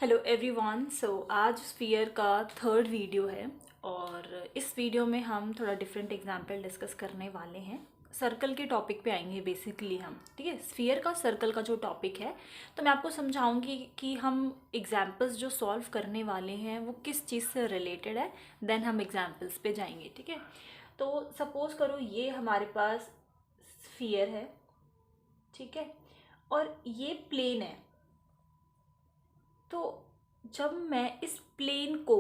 Hello everyone. आज sphere का third video है और इस वीडियो में हम थोड़ा डिफरेंट एग्जांपल डिस्कस करने वाले हैं। सर्कल के टॉपिक पे आएंगे बेसिकली हम, ठीक है। स्फीयर का सर्कल का जो टॉपिक है तो मैं आपको समझाऊंगी कि हम एग्जांपल्स जो सॉल्व करने वाले हैं वो किस चीज़ से रिलेटेड है, देन हम एग्जांपल्स पे जाएंगे, ठीक है। तो सपोज़ करो ये हमारे पास स्फीयर है, ठीक है, और ये प्लेन है। तो जब मैं इस प्लेन को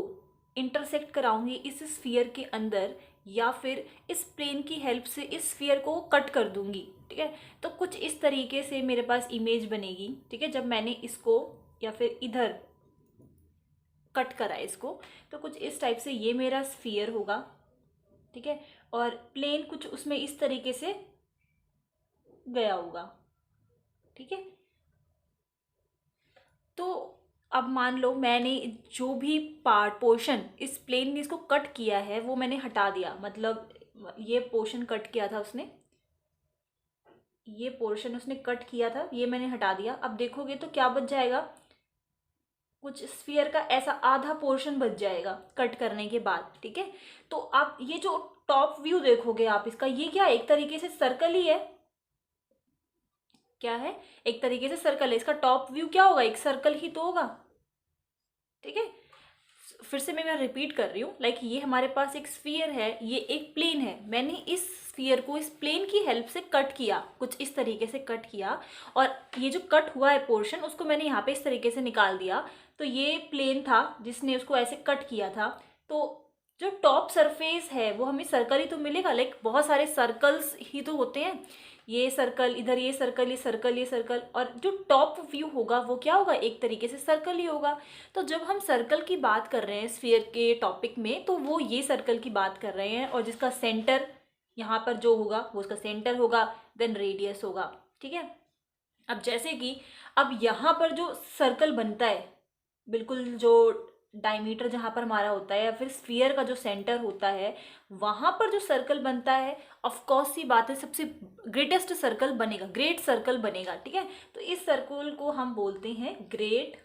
इंटरसेक्ट कराऊंगी इस स्फीयर के अंदर, या फिर इस प्लेन की हेल्प से इस स्फीयर को कट कर दूंगी, ठीक है, तो कुछ इस तरीके से मेरे पास इमेज बनेगी, ठीक है। जब मैंने इसको या फिर इधर कट करा इसको, तो कुछ इस टाइप से ये मेरा स्फीयर होगा, ठीक है, और प्लेन कुछ उसमें इस तरीके से गया होगा, ठीक है। तो अब मान लो मैंने जो भी पार्ट पोर्शन इस प्लेन ने इसको कट किया है वो मैंने हटा दिया, मतलब ये पोर्शन कट किया था उसने, ये पोर्शन उसने कट किया था, ये मैंने हटा दिया। अब देखोगे तो क्या बच जाएगा, कुछ स्फीयर का ऐसा आधा पोर्शन बच जाएगा कट करने के बाद, ठीक है। तो आप ये जो टॉप व्यू देखोगे आप इसका, ये क्या एक तरीके से सर्कल ही है, क्या है, एक तरीके से सर्कल है। इसका टॉप व्यू क्या होगा, एक सर्कल ही तो होगा, ठीक है। फिर से मैं रिपीट कर रही हूँ, लाइक ये हमारे पास एक स्फीयर है, ये एक प्लेन है, मैंने इस स्फीयर को इस प्लेन की हेल्प से कट किया, कुछ इस तरीके से कट किया, और ये जो कट हुआ है पोर्शन उसको मैंने यहाँ पे इस तरीके से निकाल दिया। तो ये प्लेन था जिसने उसको ऐसे कट किया था। तो जो टॉप सरफेस है वो हमें सर्कल ही तो मिलेगा, लाइक बहुत सारे सर्कल्स ही तो होते हैं, ये सर्कल इधर, ये सर्कल, ये सर्कल, ये सर्कल, और जो टॉप व्यू होगा वो क्या होगा, एक तरीके से सर्कल ही होगा। तो जब हम सर्कल की बात कर रहे हैं स्फीयर के टॉपिक में, तो वो ये सर्कल की बात कर रहे हैं, और जिसका सेंटर यहाँ पर जो होगा वो उसका सेंटर होगा, देन रेडियस होगा, ठीक है। अब जैसे कि अब यहाँ पर जो सर्कल बनता है, बिल्कुल जो डायमीटर जहाँ पर हमारा होता है या फिर स्फीयर का जो सेंटर होता है, वहाँ पर जो सर्कल बनता है, ऑफ कोर्स सी बात है, सबसे ग्रेटेस्ट सर्कल बनेगा, ग्रेट सर्कल बनेगा, ठीक है। तो इस सर्कल को हम बोलते हैं ग्रेट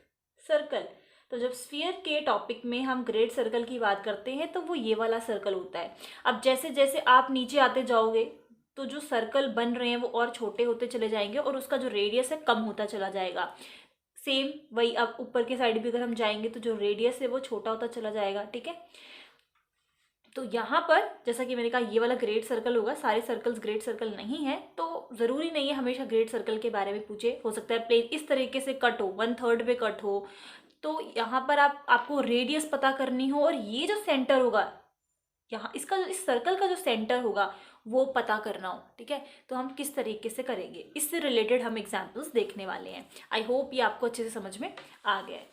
सर्कल। तो जब स्फीयर के टॉपिक में हम ग्रेट सर्कल की बात करते हैं तो वो ये वाला सर्कल होता है। अब जैसे जैसे आप नीचे आते जाओगे तो जो सर्कल बन रहे हैं वो और छोटे होते चले जाएंगे और उसका जो रेडियस है कम होता चला जाएगा। सेम वही अब ऊपर के साइड भी अगर हम जाएंगे तो जो रेडियस है वो छोटा होता चला जाएगा, ठीक है। तो यहाँ पर जैसा कि मैंने कहा ये वाला ग्रेट सर्कल होगा, सारे सर्कल्स ग्रेट सर्कल नहीं है, तो ज़रूरी नहीं है हमेशा ग्रेट सर्कल के बारे में पूछे, हो सकता है प्लेन इस तरीके से कट हो, 1/3 पे कट हो, तो यहाँ पर आपको रेडियस पता करनी हो, और ये जो सेंटर होगा यहाँ इसका, इस सर्कल का जो सेंटर होगा वो पता करना हो, ठीक है। तो हम किस तरीके से करेंगे, इससे रिलेटेड हम एग्जाम्पल्स देखने वाले हैं। आई होप ये आपको अच्छे से समझ में आ गया है।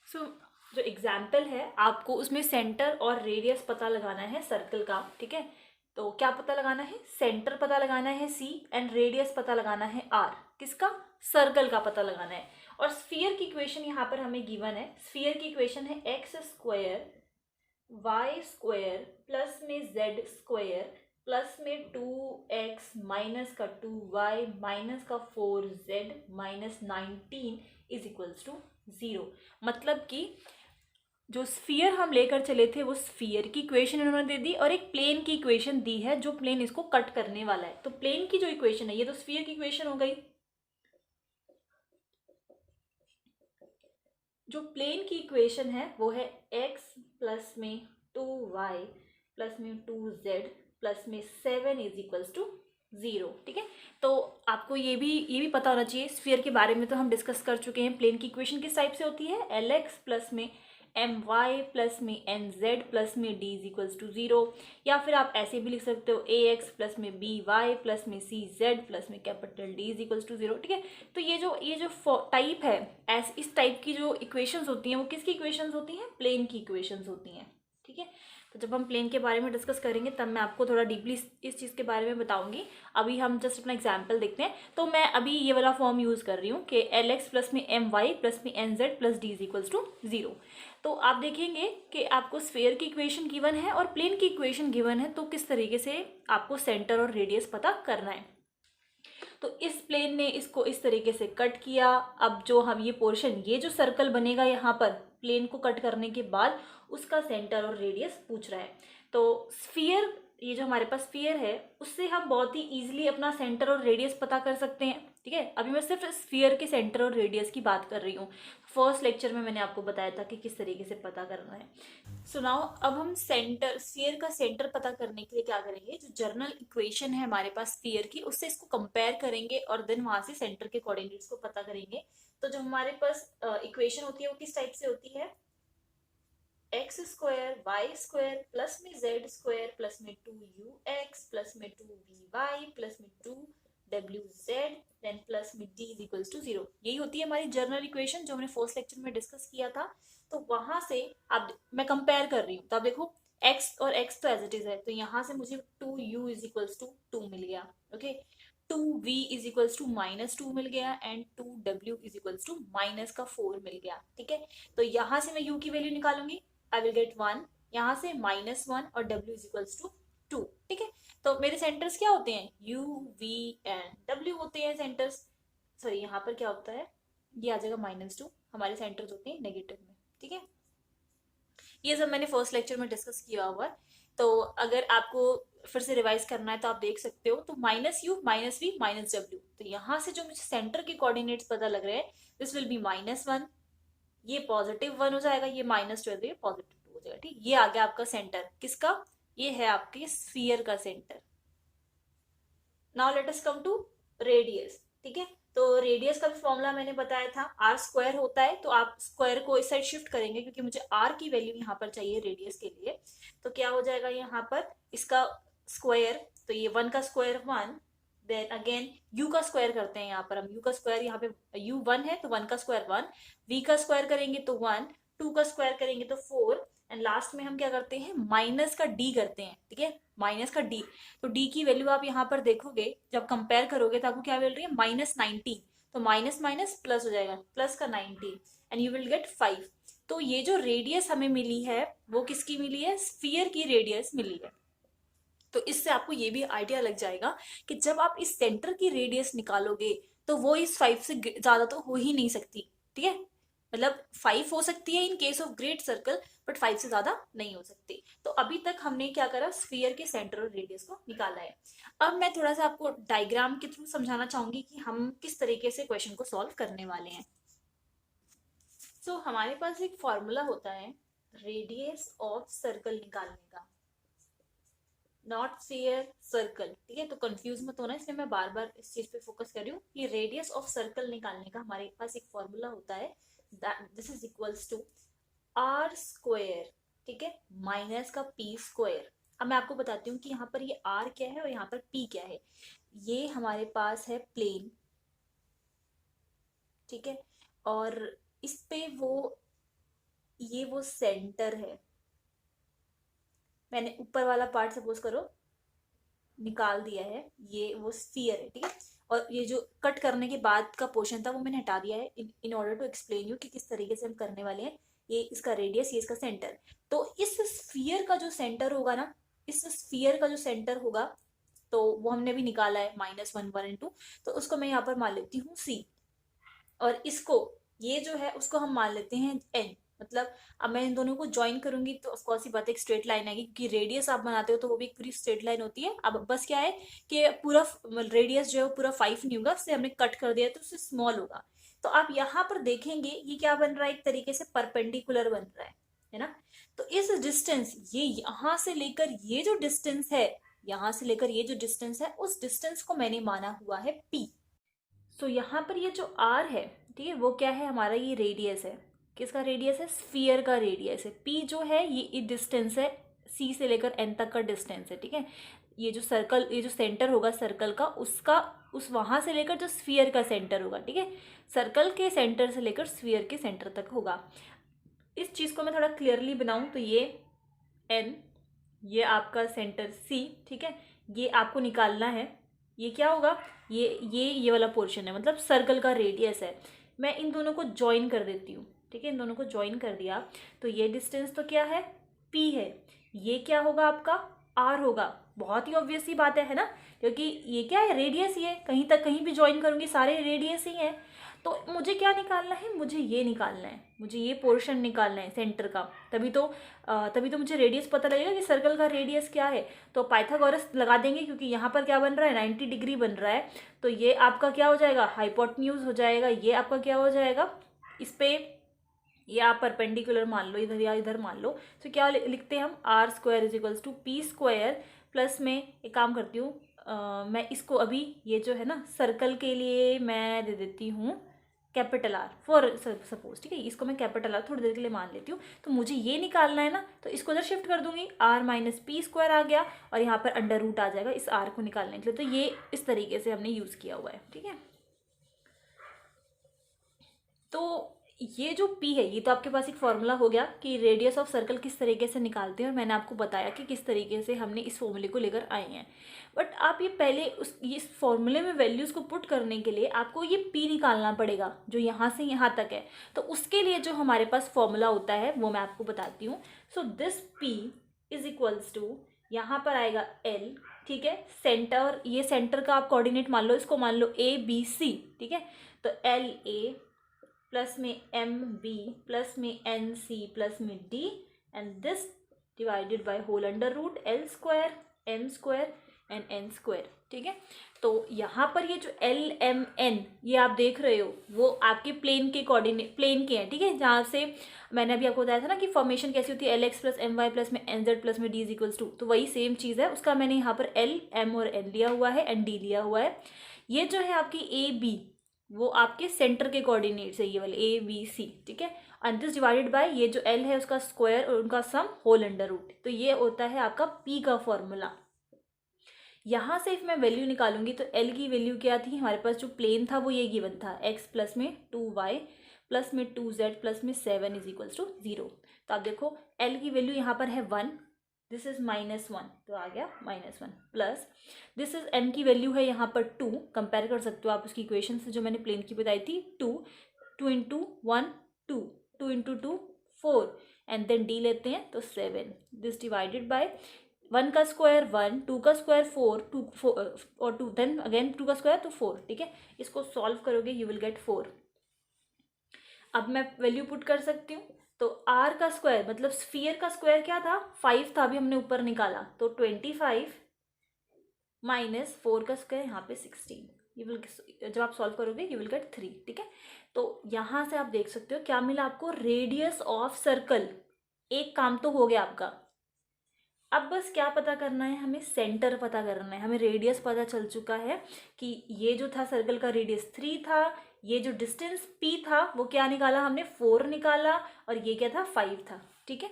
जो एग्जाम्पल है आपको उसमें सेंटर और रेडियस पता लगाना है सर्कल का, ठीक है। तो क्या पता लगाना है, सेंटर पता लगाना है C, एंड रेडियस पता लगाना है R, किसका, सर्कल का पता लगाना है। और स्फीयर की इक्वेशन यहाँ पर हमें गिवन है, स्फीयर की इक्वेशन है x² y² प्लस में z² प्लस में 2x माइनस का 2y माइनस का 4z minus 19 is equals to 0। मतलब कि जो स्फीयर हम लेकर चले थे वो स्फीयर की इक्वेशन इन्होंने दे दी, और एक प्लेन की इक्वेशन दी है जो प्लेन इसको कट करने वाला है। तो प्लेन की जो इक्वेशन है, ये तो स्फीयर की इक्वेशन हो गई, जो प्लेन की इक्वेशन है वो है x प्लस में 2y प्लस में 2z प्लस में 7 इज इक्वल्स टू 0, ठीक है। तो आपको ये भी पता होना चाहिए, स्फीयर के बारे में तो हम डिस्कस कर चुके हैं। प्लेन की इक्वेशन किस टाइप से होती है, lx प्लस में my प्लस में nz प्लस में d इज इक्वल्स टू 0, या फिर आप ऐसे भी लिख सकते हो ax प्लस में by प्लस में cz प्लस में capital D is equals to 0, ठीक है। तो ये जो टाइप है, इस टाइप की जो इक्वेशंस होती हैं वो किसकी इक्वेशंस होती हैं, प्लेन की इक्वेशंस होती हैं, ठीक है। तो जब हम प्लेन के बारे में डिस्कस करेंगे तब मैं आपको थोड़ा डीपली इस चीज़ के बारे में बताऊंगी। अभी हम जस्ट अपना एग्जाम्पल देखते हैं। तो मैं अभी ये वाला फॉर्म यूज़ कर रही हूँ कि lx प्लस में my प्लस में nz plus d is equals to 0। तो आप देखेंगे कि आपको स्फीयर की इक्वेशन गिवन है और प्लेन की इक्वेशन गिवन है, तो किस तरीके से आपको सेंटर और रेडियस पता करना है। तो इस प्लेन ने इसको इस तरीके से कट किया। अब जो हम ये पोर्शन, ये जो सर्कल बनेगा यहाँ पर प्लेन को कट करने के बाद, उसका सेंटर और रेडियस पूछ रहा है। तो स्फीयर, ये जो हमारे पास स्फीयर है, उससे हम बहुत ही ईजिली अपना सेंटर और रेडियस पता कर सकते हैं। ठीक है, अभी मैं सिर्फ स्फीयर के सेंटर और रेडियस की बात कर रही हूँ। फर्स्ट लेक्चर में मैंने आपको बताया था कि किस तरीके से पता करना है। सो नाउ अब हम सेंटर, स्फीयर का सेंटर पता करने के लिए क्या करेंगे, जो जर्नल इक्वेशन है हमारे पास स्फीयर की, उससे इसको कंपेयर करेंगे और देन वहां से सेंटर के कोऑर्डिनेट्स को पता करेंगे। तो जो हमारे पास इक्वेशन होती है वो किस टाइप से होती है, x square y square plus में जेड स्क्वायर प्लस में 2ux प्लस में 2vy प्लस में 2wz देन प्लस में d इज इक्वल्स टू 0। यही होती है हमारी जर्नल इक्वेशन जो हमने फर्स्ट लेक्चर में डिस्कस किया था। तो वहां से अब मैं कंपेयर कर रही हूँ, तो अब देखो x और x तो एज इट इज है, तो यहाँ से मुझे 2u इज इक्वल्स टू 2 मिल गया। Okay, 2v is equals to -2 मिल गया and 2w is equals to -4 मिल गया। ठीक है, तो यहाँ से मैं u की वैल्यू निकालूंगी, आई विल गेट 1, यहाँ से -1 और w इज इक्वल्स टू 2। ठीक है, तो मेरे सेंटर्स क्या होते हैं, u v एंड w होते हैं सेंटर्स। सॉरी, यहाँ पर क्या होता है, ये आ जाएगा -2, हमारे सेंटर्स होते हैं नेगेटिव में। ठीक है, ये सब मैंने फर्स्ट लेक्चर में डिस्कस किया हुआ है, तो अगर आपको फिर से रिवाइज करना है तो आप देख सकते हो। तो -u -v -w, तो यहाँ से जो मुझे सेंटर के कोऑर्डिनेट्स पता लग रहे हैं, दिस विल बी -1, ये +1 हो जाएगा, ये -2 है तो ये +2 हो जाएगा। ठीक, ये आ गया आपका सेंटर, किसका, ये है आपके स्फीयर का centre. Now let us come to radius. ठीक है, तो रेडियस का फॉर्मूला मैंने बताया था, आर स्क्वायर होता है, तो आप स्क्वायर को इस साइड शिफ्ट करेंगे क्योंकि मुझे आर की वैल्यू यहाँ पर चाहिए रेडियस के लिए। तो क्या हो जाएगा यहाँ पर, इसका स्क्वायर, तो ये 1 का स्क्वायर 1, देन अगेन u का स्क्वायर करते हैं, यहाँ पर हम u का स्क्वायर, यहाँ पे u 1 है तो 1 का स्क्वायर 1, v का स्क्वायर करेंगे तो 1, 2 का स्क्वायर करेंगे तो 4, एंड लास्ट में हम क्या करते हैं, माइनस का d करते हैं। ठीक है, माइनस का d, तो d की वैल्यू आप यहाँ पर देखोगे, जब कंपेयर करोगे तो आपको क्या मिल रही है, -19, तो माइनस माइनस प्लस हो जाएगा, प्लस का 19 एंड यू विल गेट 5। तो ये जो रेडियस हमें मिली है वो किसकी मिली है, स्फीयर की रेडियस मिली है। तो इससे आपको ये भी आइडिया लग जाएगा कि जब आप इस सेंटर की रेडियस निकालोगे तो वो इस 5 से ज्यादा तो हो ही नहीं सकती। ठीक है, मतलब 5 हो सकती है in case of great circle, but 5 से ज्यादा नहीं हो सकती। तो अभी तक हमने क्या करा, स्फीयर के सेंटर और रेडियस को निकाला है। अब मैं थोड़ा सा आपको डायग्राम के थ्रू समझाना चाहूंगी कि हम किस तरीके से क्वेश्चन को सॉल्व करने वाले हैं। सो हमारे पास एक फॉर्मूला होता है रेडियस ऑफ सर्कल निकालने का, नॉट स्फीयर, सर्कल। ठीक है, तो कंफ्यूज मत होना, इसलिए मैं बार बार इस चीज पे फोकस कर रही हूँ कि रेडियस ऑफ सर्कल निकालने का हमारे पास एक फॉर्मूला होता है, this is equals to r square, ठीक है, माइनस का पी स्क्वायर। अब मैं आपको बताती हूँ कि यहाँ पर ये आर क्या है और यहाँ पर पी क्या है। ये हमारे पास है प्लेन, ठीक है, और इस पे ये वो सेंटर है। मैंने ऊपर वाला पार्ट सपोज करो निकाल दिया है, ये वो स्फीयर है। ठीक है, और ये जो कट करने के बाद का पोर्शन था वो मैंने हटा दिया है in order to explain you कि किस तरीके से हम करने वाले हैं। ये इसका रेडियस, ये इसका सेंटर। तो इस स्फीयर का जो सेंटर होगा ना, इस स्फीयर का जो सेंटर होगा, तो वो हमने भी निकाला है -1 1 एंड 2, तो उसको मैं यहाँ पर मान लेती हूँ c, और इसको, ये जो है उसको हम मान लेते हैं n। मतलब अब मैं इन दोनों को ज्वाइन करूंगी तो ऑफकोर्स ही बात एक स्ट्रेट लाइन आएगी, क्योंकि रेडियस आप बनाते हो तो वो भी एक पूरी स्ट्रेट लाइन होती है। अब बस क्या है कि पूरा रेडियस जो है वो पूरा 5 नहीं होगा, उससे हमने कट कर दिया तो उससे स्मॉल होगा। तो आप यहाँ पर देखेंगे ये क्या बन रहा है, एक तरीके से परपेंडिकुलर बन रहा है ना। तो इस डिस्टेंस, ये यहाँ से लेकर ये जो डिस्टेंस है, यहाँ से लेकर ये जो डिस्टेंस है, उस डिस्टेंस को मैंने माना हुआ है p। सो यहाँ पर ये जो r है, ठीक है, वो क्या है, हमारा ये रेडियस है। किसका रेडियस है, स्फीयर का रेडियस है। p जो है ये डिस्टेंस है, c से लेकर n तक का डिस्टेंस है। ठीक है, ये जो सर्कल, ये जो सेंटर होगा सर्कल का, उसका उस वहां से लेकर जो स्फीयर का सेंटर होगा, ठीक है, सर्कल के सेंटर से लेकर स्फीयर के सेंटर तक होगा। इस चीज को मैं थोड़ा क्लियरली बनाऊं तो ये n, ये आपका सेंटर c, ठीक है, ये आपको निकालना है। ये क्या होगा, ये वाला पोर्शन है, मतलब सर्कल का रेडियस है। मैं इन दोनों को ज्वाइन कर देती हूँ। ठीक है, इन दोनों को ज्वाइन कर दिया तो ये डिस्टेंस तो क्या है, p है। ये क्या होगा आपका आर होगा। बहुत ही ऑब्वियस सी बात है ना, क्योंकि ये क्या है, रेडियस ही है, कहीं तक कहीं भी ज्वाइन करूँगी सारे रेडियस ही हैं। तो मुझे क्या निकालना है, मुझे ये निकालना है, मुझे ये पोर्शन निकालना है सेंटर का। तभी तो मुझे रेडियस पता लगेगा कि सर्कल का रेडियस क्या है। तो पाइथागोरस लगा देंगे, क्योंकि यहाँ पर क्या बन रहा है, 90 डिग्री बन रहा है। तो ये आपका क्या हो जाएगा, हाइपोटेन्यूज हो जाएगा। ये आपका क्या हो जाएगा, इस पे ये आप परपेंडिकुलर मान लो, इधर या इधर मान लो। तो क्या लिखते हैं हम, r square is equals to p square plus में एक काम करती हूँ, मैं इसको अभी ये जो है ना सर्कल के लिए मैं दे देती हूँ कैपिटल आर फॉर सपोज, ठीक है। इसको मैं कैपिटल आर थोड़ी देर के लिए मान लेती हूँ। तो मुझे ये निकालना है ना, तो इसको उधर शिफ्ट कर दूंगी, आर माइनस पी स्क्वायर आ गया और यहाँ पर अंडर रूट आ जाएगा इस आर को निकालने के लिए। तो ये इस तरीके से हमने यूज़ किया हुआ है, ठीक है। तो ये जो P है, ये तो आपके पास एक फॉर्मूला हो गया कि रेडियस ऑफ सर्कल किस तरीके से निकालते हैं, और मैंने आपको बताया कि किस तरीके से हमने इस फॉर्मूले को लेकर आए हैं। बट आप ये पहले इस फॉर्मूले में वैल्यूज़ को पुट करने के लिए आपको ये P निकालना पड़ेगा, जो यहाँ से यहाँ तक है। तो उसके लिए जो हमारे पास फॉर्मूला होता है वो मैं आपको बताती हूँ। So this P is equals to, यहाँ पर आएगा L, ठीक है। सेंटर, ये सेंटर का आप कोऑर्डिनेट मान लो, इसको मान लो ABC, ठीक है। तो LA प्लस में MB प्लस में NC प्लस में D and this divided by whole under root L square M square and N square, ठीक है। तो यहाँ पर ये जो LMN ये आप देख रहे हो, वो आपके प्लेन के कोऑर्डिनेट, प्लेन के हैं, ठीक है। जहाँ से मैंने अभी आपको बताया था ना कि फॉर्मेशन कैसी होती है, LX प्लस MY प्लस में NZ प्लस में D इज इक्वल्स टू। तो वही सेम चीज़ है, उसका मैंने यहाँ पर L M और N लिया हुआ है एंड D लिया हुआ है। ये जो है आपकी AB, वो आपके सेंटर के कोऑर्डिनेट्स है, ये वाले ABC, ठीक है। एंड दिस डिवाइडेड बाय ये जो L है उसका स्क्वायर और उनका सम होल अंडर रूट। तो ये होता है आपका P का फॉर्मूला। यहाँ से इफ मैं वैल्यू निकालूंगी तो L की वैल्यू क्या थी, हमारे पास जो प्लेन था वो ये गिवन था, x प्लस में 2y प्लस में 2z प्लस में 7 इज इक्वल्स टू 0। तो आप देखो L की वैल्यू यहाँ पर है 1, दिस इज -1, तो आ गया -1 प्लस दिस इज M की वैल्यू है यहाँ पर 2, कंपेयर कर सकते हो आप उसकी इक्वेशन से जो मैंने प्लेन की बताई थी, 2 into 1 2, 2 into 2 4 and then D लेते हैं तो 7, दिस डिवाइडेड बाय 1 का स्क्वायर 1, 2 का स्क्वायर 4, 2 और 2 देन अगेन 2 का स्क्वायर तो 4, ठीक है। इसको सॉल्व करोगे यू विल गेट 4। अब मैं वैल्यू पुट कर सकती हूँ, तो r का स्क्वायर मतलब स्फीयर का स्क्वायर क्या था, 5 था, अभी हमने ऊपर निकाला, तो 25 माइनस 4 का स्क्वायर यहाँ पे 16, यू विल, जब आप सॉल्व करोगे यू विल गेट 3, ठीक है। तो यहाँ से आप देख सकते हो क्या मिला आपको, रेडियस ऑफ सर्कल। एक काम तो हो गया आपका। अब बस क्या पता करना है, हमें सेंटर पता करना है। हमें रेडियस पता चल चुका है कि ये जो था सर्कल का रेडियस 3 था, ये जो डिस्टेंस P था वो क्या निकाला हमने, 4 निकाला, और ये क्या था 5 था, ठीक है।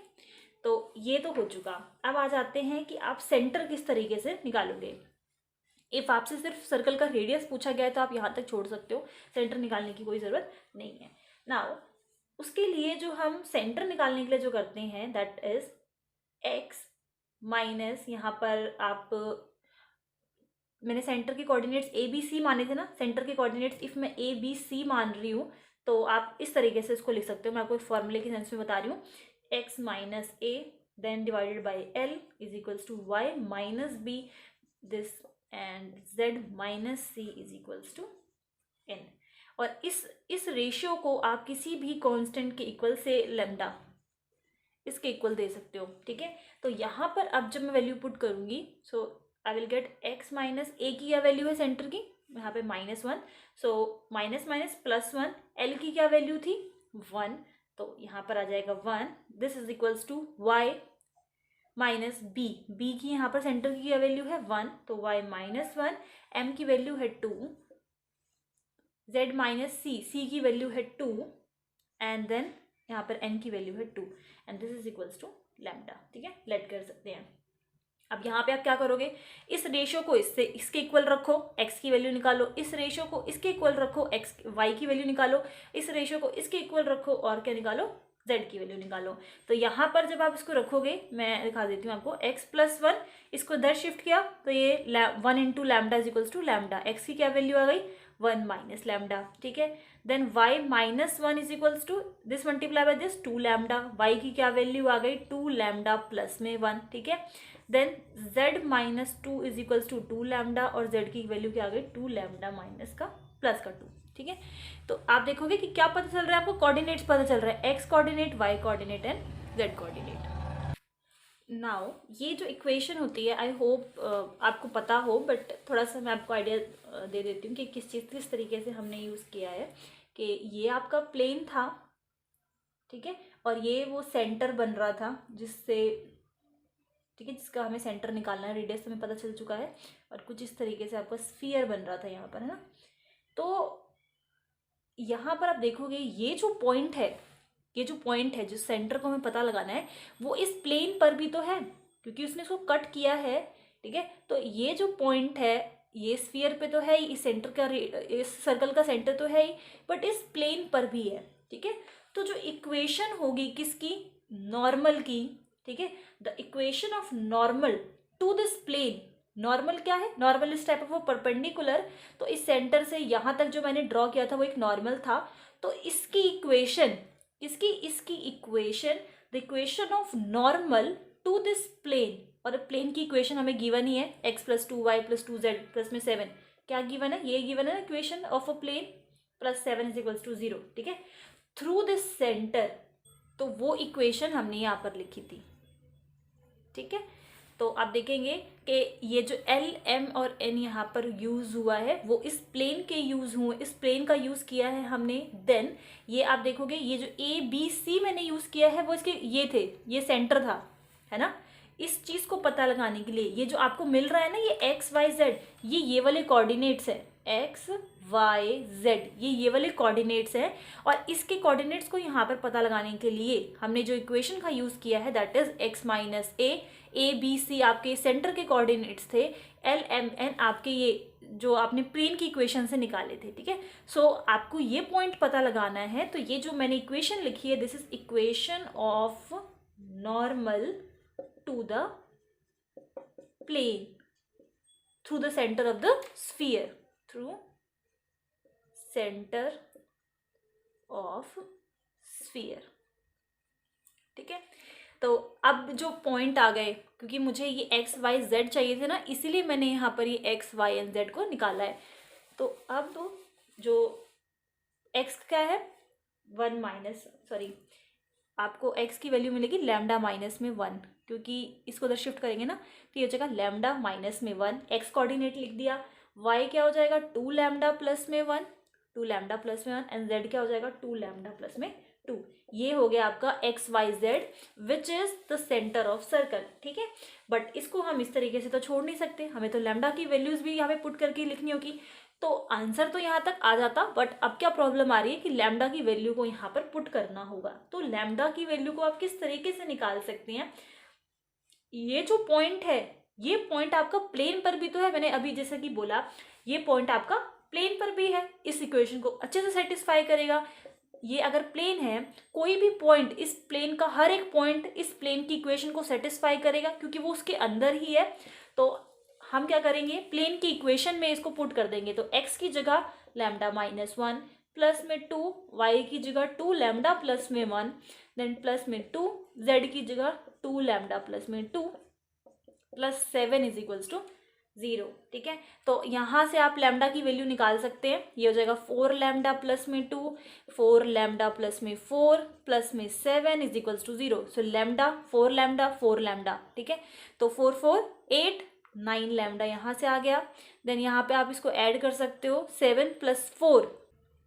तो ये तो हो चुका। अब आ जाते हैं कि आप सेंटर किस तरीके से निकालोगे। इफ आपसे सिर्फ सर्कल का रेडियस पूछा गया है तो आप यहाँ तक छोड़ सकते हो, सेंटर निकालने की कोई ज़रूरत नहीं है। नाउ उसके लिए जो हम सेंटर निकालने के लिए जो करते हैं दैट इज x माइनस, यहाँ पर आप, मैंने सेंटर के कोऑर्डिनेट्स ABC माने थे ना, सेंटर के कोऑर्डिनेट्स इफ मैं ABC मान रही हूँ तो आप इस तरीके से इसको लिख सकते हो। मैं आपको एक फॉर्मूले के सेंस में बता रही हूँ, x minus a then divided by L is equals to y minus b this and z minus c is equals to n। और इस रेशियो को आप किसी भी कांस्टेंट के इक्वल से लेमडा इसके इक्वल दे सकते हो, ठीक है। तो यहाँ पर अब जब मैं वैल्यू पुट करूँगी, so I will get x minus a की क्या वैल्यू है सेंटर की, यहाँ पे -1, सो माइनस माइनस +1, L की क्या वैल्यू थी 1, तो यहाँ पर आ जाएगा 1, this is equals to y minus b की यहाँ पर सेंटर की क्या वैल्यू है 1, तो y -1, m की वैल्यू है 2, z माइनस c की वैल्यू है 2 एंड देन यहाँ पर n की वैल्यू है 2 and this is equals to lambda, ठीक है। लेट कर सकते हैं। अब यहाँ पे आप क्या करोगे, इस रेशियो को इसके इक्वल रखो, x की वैल्यू निकालो, इस रेशियो को इसके इक्वल रखो, y की वैल्यू निकालो, इस रेशियो को इसके इक्वल रखो और क्या निकालो, z की वैल्यू निकालो। तो यहाँ पर जब आप इसको रखोगे, मैं दिखा देती हूँ आपको, x प्लस 1 इसको इधर शिफ्ट किया तो ये 1 into lambda is equals to lambda, x की क्या वैल्यू आ गई 1 माइनस लैम्डा, ठीक है। Then y minus 1 is equals to this multiply by this 2 lambda, y की क्या वैल्यू आ गई 2 लैम्डा प्लस में 1, ठीक है। Then z minus 2 is equals to 2 lambda, और z की वैल्यू क्या आ गई 2 लैम्डा माइनस का प्लस का 2। ठीक है, तो आप देखोगे कि क्या पता चल रहा है आपको, कोऑर्डिनेट्स पता चल रहा है, x coordinate, y coordinate and z coordinate. Now ये जो इक्वेशन होती है, आई होप आपको पता हो, बट थोड़ा सा मैं आपको आइडिया दे देती हूँ कि किस तरीके से हमने यूज़ किया है। कि ये आपका प्लेन था, ठीक है, और ये वो सेंटर बन रहा था जिससे, ठीक है, जिसका हमें सेंटर निकालना है, रेडियस हमें पता चल चुका है, और कुछ इस तरीके से आपका स्फीयर बन रहा था यहाँ पर, है ना। तो यहाँ पर आप देखोगे ये जो पॉइंट है, ये जो पॉइंट है, जिस सेंटर को हमें पता लगाना है, वो इस प्लेन पर भी तो है, क्योंकि उसने इसको कट किया है। ठीक है, तो ये जो पॉइंट है ये स्फीयर पे तो है ही, इस सेंटर का, इस सर्कल का सेंटर तो है ही, बट इस प्लेन पर भी है। ठीक है, तो जो इक्वेशन होगी किसकी, नॉर्मल की, ठीक है, the equation of normal to this plane, normal क्या है, नॉर्मल इस टाइप ऑफ वो परपेंडिकुलर, तो इस सेंटर से यहाँ तक जो मैंने ड्रॉ किया था वो एक नॉर्मल था, तो इसकी इक्वेशन, इसकी equation, the equation of normal to this plane, और प्लेन की इक्वेशन हमें गिवन ही है, x plus 2y plus 2z plus में 7, क्या गिवन है, ये गिवन है equation of a plane, plus 7 is equals to 0। ठीक है, थ्रू दिस सेंटर, तो वो इक्वेशन हमने यहाँ पर लिखी थी। ठीक है, तो आप देखेंगे कि ये जो L, M और N यहाँ पर यूज़ हुआ है वो इस प्लेन के यूज़ हुए, इस प्लेन का यूज़ किया है हमने। देन ये आप देखोगे ये जो A B C मैंने यूज़ किया है वो इसके ये थे, ये सेंटर था, है ना। इस चीज़ को पता लगाने के लिए ये जो आपको मिल रहा है ना, ये x y z, ये वाले कोऑर्डिनेट्स है, x y z, ये वाले कोऑर्डिनेट्स हैं, और इसके कोऑर्डिनेट्स को यहाँ पर पता लगाने के लिए हमने जो इक्वेशन का यूज़ किया है that is x minus a b c आपके सेंटर के कोऑर्डिनेट्स थे, एल एम एन आपके ये जो आपने प्लेन की इक्वेशन से निकाले थे। ठीक है, सो आपको ये पॉइंट पता लगाना है, तो ये जो मैंने इक्वेशन लिखी है, this is equation of normal to the plane through the centre of the sphere, through centre of sphere. ठीक है, तो अब जो पॉइंट आ गए, क्योंकि मुझे ये एक्स वाई जेड चाहिए थे ना, इसीलिए मैंने यहाँ पर ये एक्स वाई एंड जेड को निकाला है। तो अब जो एक्स क्या है, 1 माइनस, सॉरी, आपको एक्स की वैल्यू मिलेगी लैम्डा माइनस में 1, क्योंकि इसको उधर शिफ्ट करेंगे ना, तो ये हो जाएगा लैम्डा माइनस में 1, एक्स कोऑर्डिनेट लिख दिया। वाई क्या हो जाएगा 2 लैम्डा प्लस में 1, 2 लैम्डा प्लस में 1, एंड जेड क्या हो जाएगा 2 लैम्डा प्लस में 2। ये हो गया आपका x y z which is the centre of circle. ठीक है, बट इसको हम इस तरीके से तो छोड़ नहीं सकते, हमें तो लैम्डा की वैल्यूज भी यहाँ पे पुट करके लिखनी होगी, तो आंसर तो यहाँ तक आ जाता, बट अब क्या प्रॉब्लम आ रही है कि लैम्डा की वैल्यू को यहाँ पर पुट करना होगा। तो लैम्डा की वैल्यू को आप किस तरीके से निकाल सकते हैं, ये जो पॉइंट है, ये पॉइंट आपका प्लेन पर भी तो है, मैंने अभी जैसे कि बोला ये पॉइंट आपका प्लेन पर भी है, इस इक्वेशन को अच्छे से सेटिस्फाई करेगा। ये अगर प्लेन है, कोई भी पॉइंट इस प्लेन का, हर एक पॉइंट इस प्लेन की इक्वेशन को सेटिस्फाई करेगा, क्योंकि वो उसके अंदर ही है। तो हम क्या करेंगे, प्लेन की इक्वेशन में इसको पुट कर देंगे, तो x की जगह लैम्डा माइनस 1 प्लस में 2, y की जगह 2 लैम्डा प्लस में 1, देन प्लस में 2, z की जगह 2 लैम्डा प्लस में 2 प्लस 7 इज इक्वल्स टू 0। ठीक है, तो यहाँ से आप लैम्डा की वैल्यू निकाल सकते हैं, ये हो जाएगा 4 लैम्डा प्लस में 2, 4 लैम्डा प्लस में 4 प्लस में 7 is equals to 0। So lambda 4 lambda 4 lambda, ठीक है, तो 4 4 8 9 लैम्डा यहाँ से आ गया। देन यहाँ पे आप इसको ऐड कर सकते हो, 7 plus 4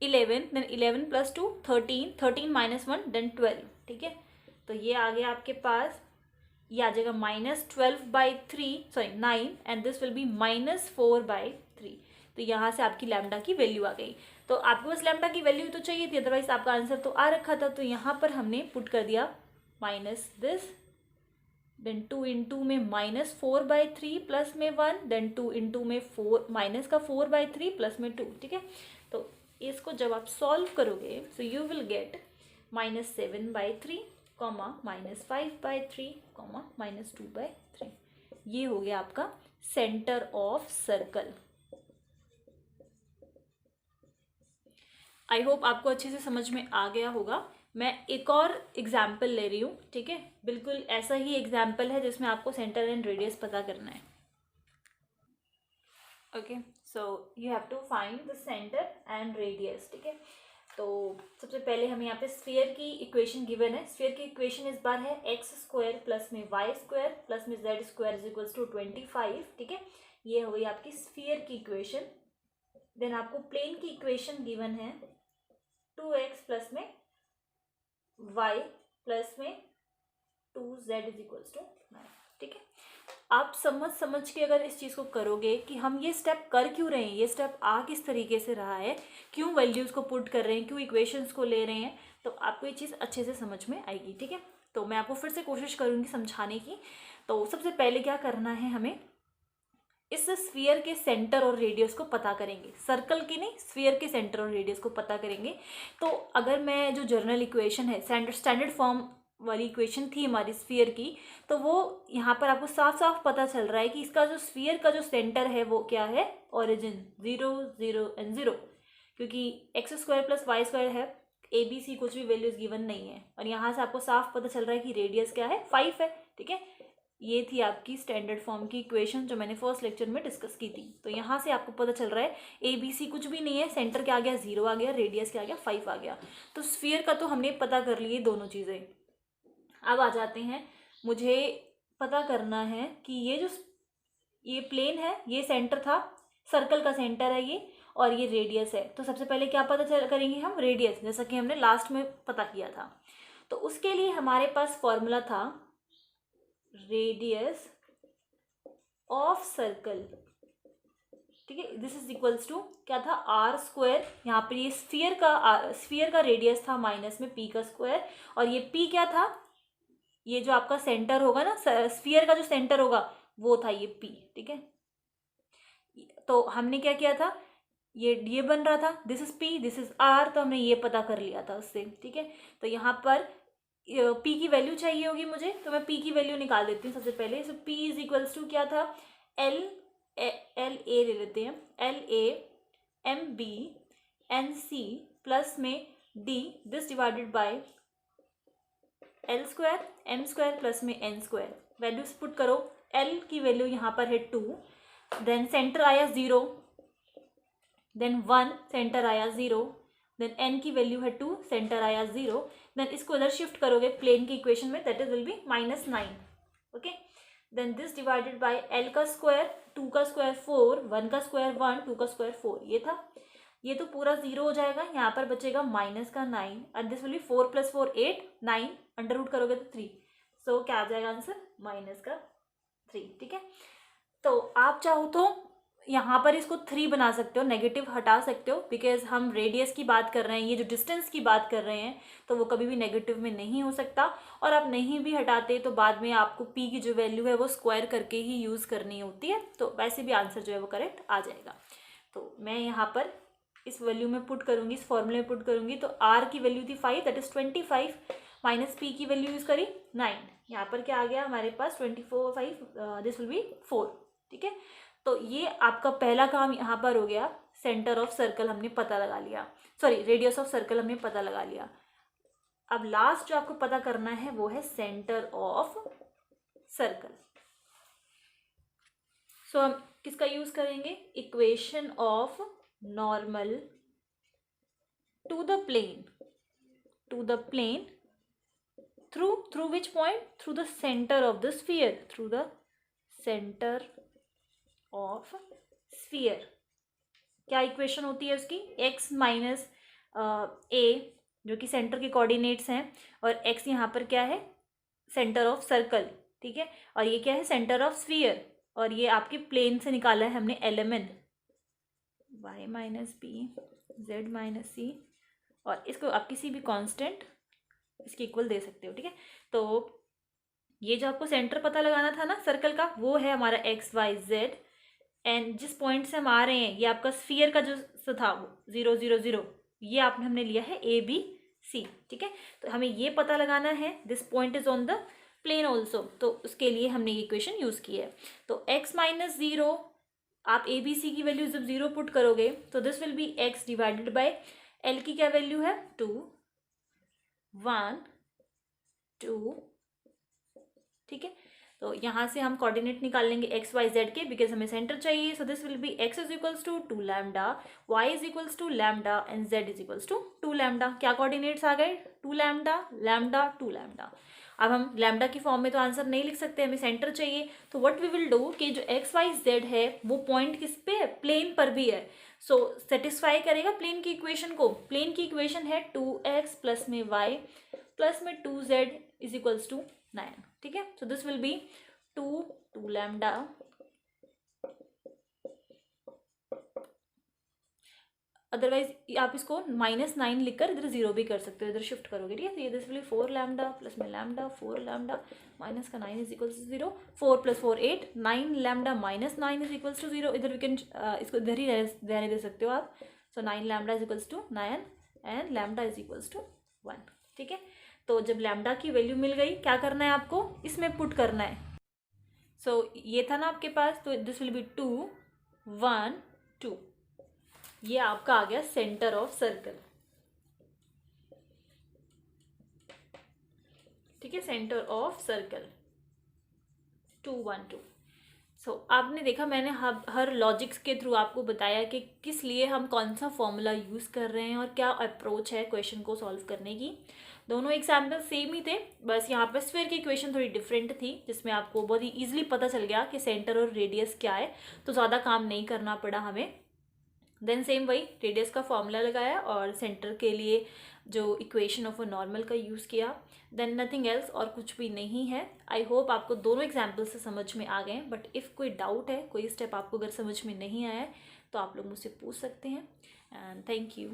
11, then 11 plus 2 13, 13 minus 1 then 12। ठीक है, तो ये आ गया आपके पास, ये आ जाएगा -12/3, sorry 9, and this will B -4/3। तो यहाँ से आपकी लैम्डा की वैल्यू आ गई। तो आपको बस लैम्डा की वैल्यू तो चाहिए थी, अदरवाइज आपका आंसर तो आ रखा था। तो यहाँ पर हमने पुट कर दिया माइनस दिस, देन 2 इंटू में -4/3 प्लस में 1, देन 2 इंटू में 4 माइनस का 4/3 प्लस में 2। ठीक है, तो इसको जब आप सॉल्व करोगे सो यू विल गेट -7/3, -5/3, -2/3। ये हो गया आपका centre of circle. I hope आपको अच्छे से समझ में आ गया होगा। मैं एक और एग्जाम्पल ले रही हूँ, ठीक है, बिल्कुल ऐसा ही एग्जाम्पल है जिसमें आपको सेंटर एंड रेडियस पता करना है। Okay, so you have to find the centre and radius, ठीक है। तो सबसे पहले हमें यहाँ पे स्फीयर की इक्वेशन गिवन है। स्फीयर की इक्वेशन इस बार है एक्स स्क्वायर प्लस में वाई स्क्वायर प्लस में z square is equals to 25, ठीक है। ये हो गई आपकी स्फीयर की इक्वेशन। देन आपको प्लेन की इक्वेशन गिवन है 2x प्लस में y प्लस में 2z इज इक्वल्स टू 9, ठीक है। आप समझ के अगर इस चीज़ को करोगे कि हम ये स्टेप कर क्यों रहे हैं, ये स्टेप आ किस तरीके से रहा है, क्यों वैल्यूज़ को पुट कर रहे हैं, क्यों इक्वेशंस को ले रहे हैं, तो आपको ये चीज़ अच्छे से समझ में आएगी, ठीक है। तो मैं आपको फिर से कोशिश करूँगी समझाने की। तो सबसे पहले क्या करना है, हमें इस स्फीयर के सेंटर और रेडियस को पता करेंगे। सर्कल की नहीं, स्फीयर के सेंटर और रेडियस को पता करेंगे। तो अगर मैं जो जर्नल इक्वेशन है, स्टैंडर्ड फॉर्म वाली इक्वेशन थी हमारी स्फीयर की, तो वो यहाँ पर आपको साफ साफ पता चल रहा है कि इसका जो स्फीयर का जो सेंटर है वो क्या है, ओरिजिन 0 0 एंड 0, क्योंकि x square plus y square है, ए बी सी कुछ भी वैल्यूज गिवन नहीं है, और यहाँ से आपको साफ पता चल रहा है कि रेडियस क्या है, 5 है, ठीक है। ये थी आपकी स्टैंडर्ड फॉर्म की इक्वेशन जो मैंने फर्स्ट लेक्चर में डिस्कस की थी। तो यहाँ से आपको पता चल रहा है ए बी सी कुछ भी नहीं है, सेंटर क्या आ गया 0 आ गया, रेडियस क्या आ गया 5 आ गया। तो स्फीयर का तो हमने पता कर लिए दोनों चीज़ें। अब आ जाते हैं, मुझे पता करना है कि ये प्लेन है, ये सेंटर था, सर्कल का सेंटर है ये, और ये रेडियस है। तो सबसे पहले क्या पता करेंगे हम, रेडियस, जैसा कि हमने लास्ट में पता किया था। तो उसके लिए हमारे पास फॉर्मूला था रेडियस ऑफ सर्कल, ठीक है। दिस इज इक्वल्स टू क्या था, आर स्क्वायर। यहाँ पर ये स्फीयर का रेडियस था माइनस में पी का स्क्वायर, और ये पी क्या था, ये जो आपका सेंटर होगा ना, स्फीयर का जो सेंटर होगा वो था ये पी, ठीक है। तो हमने क्या किया था, ये बन रहा था, this is p this is r, तो हमने ये पता कर लिया था उससे, ठीक है। तो यहाँ पर पी की वैल्यू चाहिए होगी मुझे, तो मैं पी की वैल्यू निकाल देती हूँ सबसे पहले। So p is equals to क्या था, एल ए ले लेते हैं, l a m b n c plus में d, this divided by l square m square plus में एन स्क्वायर। वैल्यूज पुट करो, एल की वैल्यू यहाँ पर है 2, देन सेंटर आया 0, देन 1 सेंटर आया 0, देन n की वैल्यू है 2, सेंटर आया 0, देन इसको इधर शिफ्ट करोगे प्लेन की इक्वेशन में, that is will be -9, okay. Then this divided by l का स्क्वायर, 2 का स्क्वायर 4, 1 का स्क्वायर 1, 2 का स्क्वायर 4, ये था। ये तो पूरा 0 हो जाएगा, यहाँ पर बचेगा माइनस का 9, and this will be 4 + 4 8, 9 under root करोगे तो 3, सो क्या आ जाएगा आंसर, -3, ठीक है। तो आप चाहो तो यहाँ पर इसको 3 बना सकते हो, नेगेटिव हटा सकते हो, बिकॉज हम रेडियस की बात कर रहे हैं, ये जो डिस्टेंस की बात कर रहे हैं, तो वो कभी भी नेगेटिव में नहीं हो सकता। और आप नहीं भी हटाते तो बाद में आपको पी की जो वैल्यू है वो स्क्वायर करके ही यूज़ करनी होती है, तो वैसे भी आंसर जो है वो करेक्ट आ जाएगा। तो मैं यहाँ पर इस वैल्यू में पुट करूँगी, इस फॉर्मूले में पुट करूँगी, तो आर की वैल्यू थी 5, दैट इज 25, माइनस पी की वैल्यू यूज़ करी 9, यहाँ पर क्या आ गया हमारे पास 24 5, दिस विल बी 4, ठीक है। तो ये आपका पहला काम यहाँ पर हो गया, सेंटर ऑफ सर्कल हमने पता लगा लिया, सॉरी रेडियस ऑफ सर्कल हमने पता लगा लिया। अब लास्ट जो आपको पता करना है वो है सेंटर ऑफ सर्कल। सो हम किसका यूज करेंगे, equation of normal to the plane through which point, through the center of the sphere, through the center of sphere। क्या इक्वेशन होती है उसकी, x माइनस ए जो कि सेंटर के कोऑर्डिनेट्स हैं, और x यहाँ पर क्या है, सेंटर ऑफ सर्कल, ठीक है, और ये क्या है, सेंटर ऑफ स्फीयर, और ये आपके प्लेन से निकाला है हमने element y minus b z minus c, और इसको आप किसी भी कांस्टेंट इसके इक्वल दे सकते हो, ठीक है। तो ये जो आपको सेंटर पता लगाना था ना सर्कल का, वो है हमारा एक्स वाई जेड, एंड जिस पॉइंट से हम आ रहे हैं ये आपका स्फीयर का जो था वो 0 0 0, ये आपने हमने लिया है ए बी सी, ठीक है। तो हमें ये पता लगाना है this point is on the plane also, तो उसके लिए हमने ये इक्वेशन यूज़ की है। तो x माइनस 0, आप ए बी सी की वैल्यू जब 0 पुट करोगे तो this will B x divided by l की क्या वैल्यू है 2, 1 2, ठीक है। तो यहाँ से हम कोऑर्डिनेट निकाल लेंगे एक्स वाई जेड के, बिकॉज हमें सेंटर चाहिए। So this will be x is equals to 2 lambda, y is equals to lambda and z is equals to 2 lambda. क्या कोऑर्डिनेट्स आ गए? 2 लैम्डा, लैम्डा, 2 लैम्डा। अब हम लैम्डा की फॉर्म में तो आंसर नहीं लिख सकते, हमें सेंटर चाहिए। तो व्हाट वी विल डू कि जो एक्स वाई जेड है वो पॉइंट किस पे है? प्लेन पर भी है। सो सेटिस्फाई करेगा प्लेन की इक्वेशन को। प्लेन की इक्वेशन है 2x प्लस में y प्लस में 2z इज इक्वल्स टू 9, ठीक है। सो this will B 2 lambda, otherwise आप इसको -9 लिखकर इधर 0 भी कर सकते हो, इधर शिफ्ट करोगे, ठीक है। तो ये दिस विल 4 लैम्डा प्लस में लैम्डा 4 लैम्डा माइनस का 9 is equals to 0, 4 + 4 8, 9 lambda minus 9 is equals to 0। इधर वी कैन इसको इधर ही रहने दे सकते हो आप। So 9 lambda is equals to 9 and lambda is equals to 1, ठीक है। तो जब लैम्डा की वैल्यू मिल गई, क्या करना है आपको? इसमें पुट करना है। सो ये था ना आपके पास, तो दिस विल बी 2 1 2। ये आपका आ गया सेंटर ऑफ सर्कल, ठीक है। Centre of circle 2 1 2। सो आपने देखा, मैंने हर लॉजिक्स के थ्रू आपको बताया कि किस लिए हम कौन सा फॉर्मूला यूज़ कर रहे हैं और क्या अप्रोच है क्वेश्चन को सॉल्व करने की। दोनों एग्जाम्पल सेम ही थे, बस यहाँ पर स्फीयर की इक्वेशन थोड़ी डिफरेंट थी, जिसमें आपको बहुत ही ईजिली पता चल गया कि सेंटर और रेडियस क्या है, तो ज़्यादा काम नहीं करना पड़ा हमें। देन सेम वही रेडियस का फॉर्मूला लगाया और सेंटर के लिए जो इक्वेशन ऑफ अ नॉर्मल का यूज़ किया। देन नथिंग एल्स, और कुछ भी नहीं है। आई होप आपको दोनों एग्जाम्पल से समझ में आ गए, बट इफ़ कोई डाउट है, कोई स्टेप आपको अगर समझ में नहीं आया है, तो आप लोग मुझसे पूछ सकते हैं। And thank you.